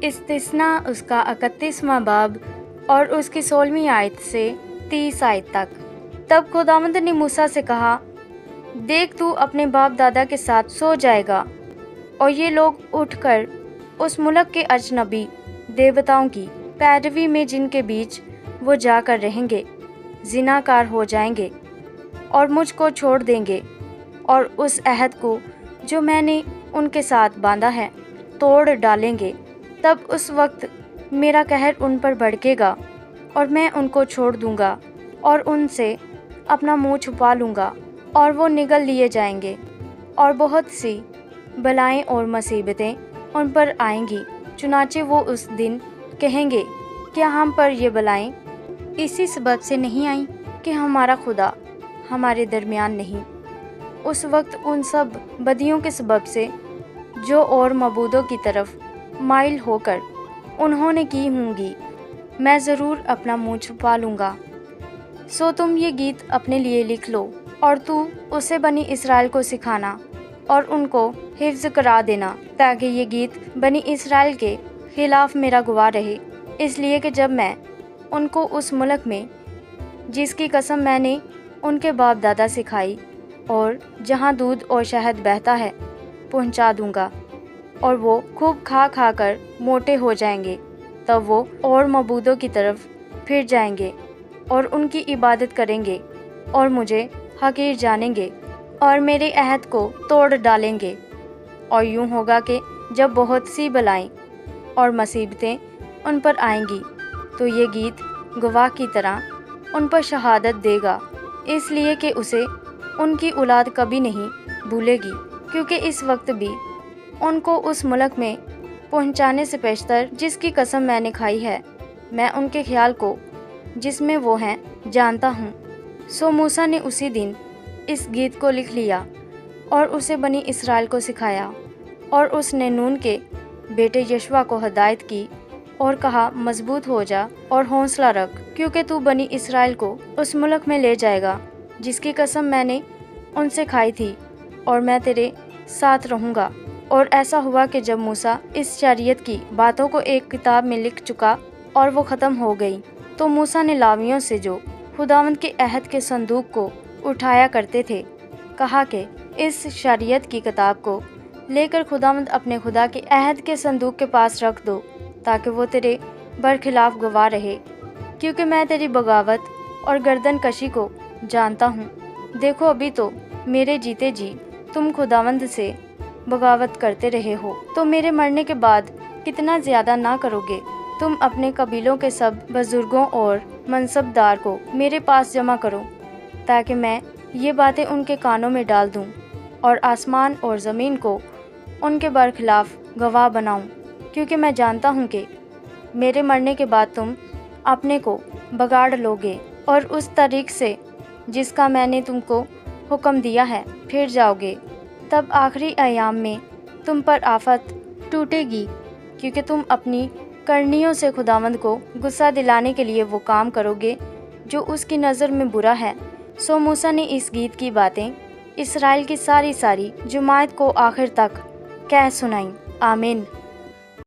استثنا اس کا 31واں باب اور اس کی 16ویں آیت سے 30 آیت تک۔ تب خداوند نے موسیٰ سے کہا، دیکھ تو اپنے باپ دادا کے ساتھ سو جائے گا، اور یہ لوگ اٹھ کر اس ملک کے اجنبی دیوتاؤں کی پیروی میں جن کے بیچ وہ جا کر رہیں گے زنا کار ہو جائیں گے اور مجھ کو چھوڑ دیں گے، اور اس عہد کو جو میں نے ان کے ساتھ باندھا ہے توڑ ڈالیں گے۔ تب اس وقت میرا قہر ان پر بھڑکے گا اور میں ان کو چھوڑ دوں گا اور ان سے اپنا منہ چھپا لوں گا، اور وہ نگل لیے جائیں گے، اور بہت سی بلائیں اور مصیبتیں ان پر آئیں گی۔ چنانچہ وہ اس دن کہیں گے، کیا ہم پر یہ بلائیں اسی سبب سے نہیں آئیں کہ ہمارا خدا ہمارے درمیان نہیں؟ اس وقت ان سب بدیوں کے سبب سے جو اور معبودوں کی طرف مائل ہو کر انہوں نے کی ہوں گی، میں ضرور اپنا منہ چھپا لوں گا۔ سو تم یہ گیت اپنے لیے لکھ لو، اور تو اسے بنی اسرائیل کو سکھانا اور ان کو حفظ کرا دینا، تاکہ یہ گیت بنی اسرائیل کے خلاف میرا گواہ رہے، اس لیے کہ جب میں ان کو اس ملک میں جس کی قسم میں نے ان کے باپ دادا سے کھائی اور جہاں دودھ اور شہد بہتا ہے پہنچا دوں گا، اور وہ خوب کھا کھا کر موٹے ہو جائیں گے، تب وہ اور معبودوں کی طرف پھر جائیں گے اور ان کی عبادت کریں گے اور مجھے حقیر جانیں گے اور میرے عہد کو توڑ ڈالیں گے۔ اور یوں ہوگا کہ جب بہت سی بلائیں اور مصیبتیں ان پر آئیں گی تو یہ گیت گواہ کی طرح ان پر شہادت دے گا، اس لیے کہ اسے ان کی اولاد کبھی نہیں بھولے گی، کیونکہ اس وقت بھی ان کو اس ملک میں پہنچانے سے پیشتر جس کی قسم میں نے کھائی ہے، میں ان کے خیال کو جس میں وہ ہیں جانتا ہوں۔ سو موسیٰ نے اسی دن اس گیت کو لکھ لیا اور اسے بنی اسرائیل کو سکھایا، اور اس نے نون کے بیٹے یشوع کو ہدایت کی اور کہا، مضبوط ہو جا اور حوصلہ رکھ، کیونکہ تو بنی اسرائیل کو اس ملک میں لے جائے گا جس کی قسم میں نے ان سے کھائی تھی، اور میں تیرے ساتھ رہوں گا۔ اور ایسا ہوا کہ جب موسیٰ اس شریعت کی باتوں کو ایک کتاب میں لکھ چکا اور وہ ختم ہو گئی، تو موسیٰ نے لاویوں سے جو خداوند کے عہد کے صندوق کو اٹھایا کرتے تھے کہا کہ اس شریعت کی کتاب کو لے کر خداوند اپنے خدا کے عہد کے صندوق کے پاس رکھ دو، تاکہ وہ تیرے برخلاف گواہ رہے، کیونکہ میں تیری بغاوت اور گردن کشی کو جانتا ہوں۔ دیکھو ابھی تو میرے جیتے جی تم خداوند سے بغاوت کرتے رہے ہو، تو میرے مرنے کے بعد کتنا زیادہ نہ کرو گے؟ تم اپنے قبیلوں کے سب بزرگوں اور منصب دار کو میرے پاس جمع کرو، تاکہ میں یہ باتیں ان کے کانوں میں ڈال دوں اور آسمان اور زمین کو ان کے برخلاف گواہ بناؤں، کیونکہ میں جانتا ہوں کہ میرے مرنے کے بعد تم اپنے کو بگاڑ لو گے اور اس طریق سے جس کا میں نے تم کو حکم دیا ہے پھر جاؤ گے۔ تب آخری ایام میں تم پر آفت ٹوٹے گی، کیونکہ تم اپنی کرنیوں سے خداوند کو غصہ دلانے کے لیے وہ کام کرو گے جو اس کی نظر میں برا ہے۔ سو موسیٰ نے اس گیت کی باتیں اسرائیل کی ساری جماعت کو آخر تک کہہ سنائیں۔ آمین۔